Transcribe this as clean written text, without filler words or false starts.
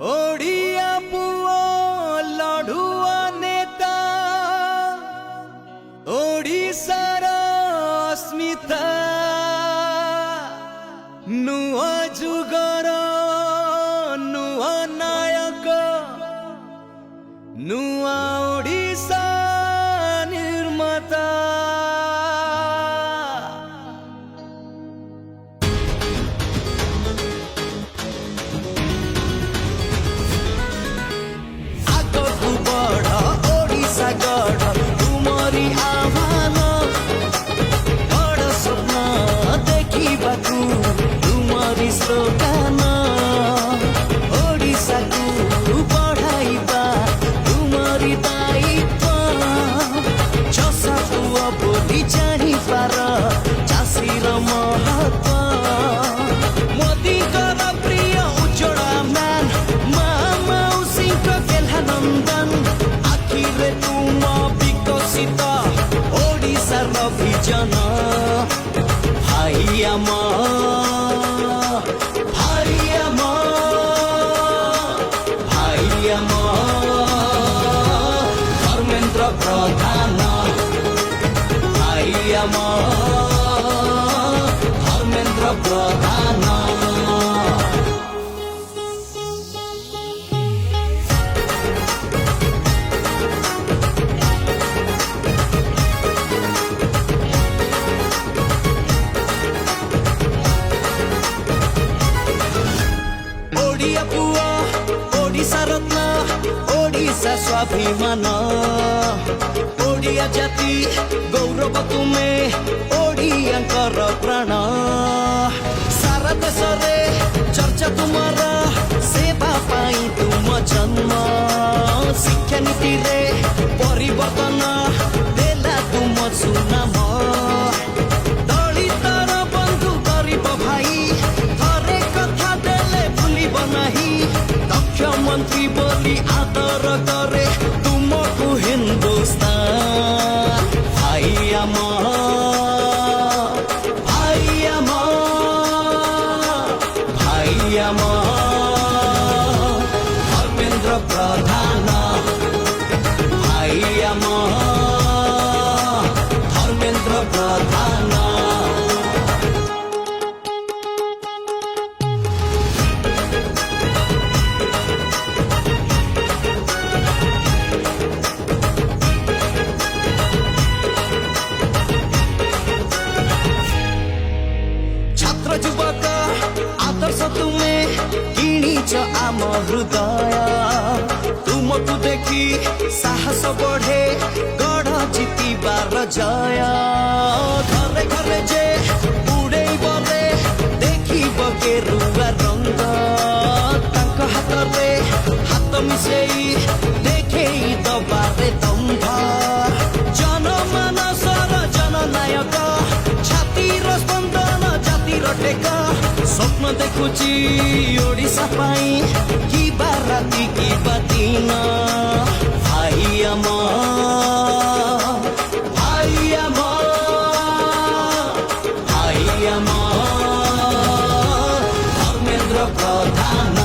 ओडिया पुओ लड़ुआ नेता ओडिशार अस्मिता नुआ जुगर नुआ नायक नुआ ओडिशा निर्माता स्लोगान ओडिशा को बढ़ाइबा तुमरी दायित्व चषा पुआ बोली जानी पार चाषीर महत्व मोदी प्रिय उज्जवला म्यान माउसी गेल्हा नंदन आखिरे तुम विकसित ओडिशार विजन भाई आम धर्मेन्द्र प्रधान भाई आम धर्मेन्द्र प्रधान ओडिया पुआ ओडिशा रत्न ओडिशा स्वाभिमान ओडिया जाति गौरव तुमे ओडियांकर प्राण सारा देश रे चर्चा तुमर सेवा पाई तुम जन्म शिक्षा नीति रे परिवर्तन देला तुम सुनाम दलितर बंधु गरीब भाई थरे कथा देले भूलिब नहीं दक्ष मंत्री बोली आदर करे तुमको हिंदुस्तान भाई आम भाई आम भाई आम धर्मेन्द्र प्रधान भाई आम धर्मेन्द्र प्रधान युवक आदर्श तुमे किणीच आम हृदय तुमको देखी साहस बढ़े गढ़ जीतिबार जय घरे घरे जे उड़ेब रे देखिब गेरुआ रंग तांक हाथ रे हाथ मिसेई देखई दबारे दंभ जनमानसर जननायक छातीर स्पंदन जातिर टेका स्वप्न देखुची ओडिशा पाई की राति की दिन भाई आम भाई आम भाई आम धर्मेन्द्र प्रधान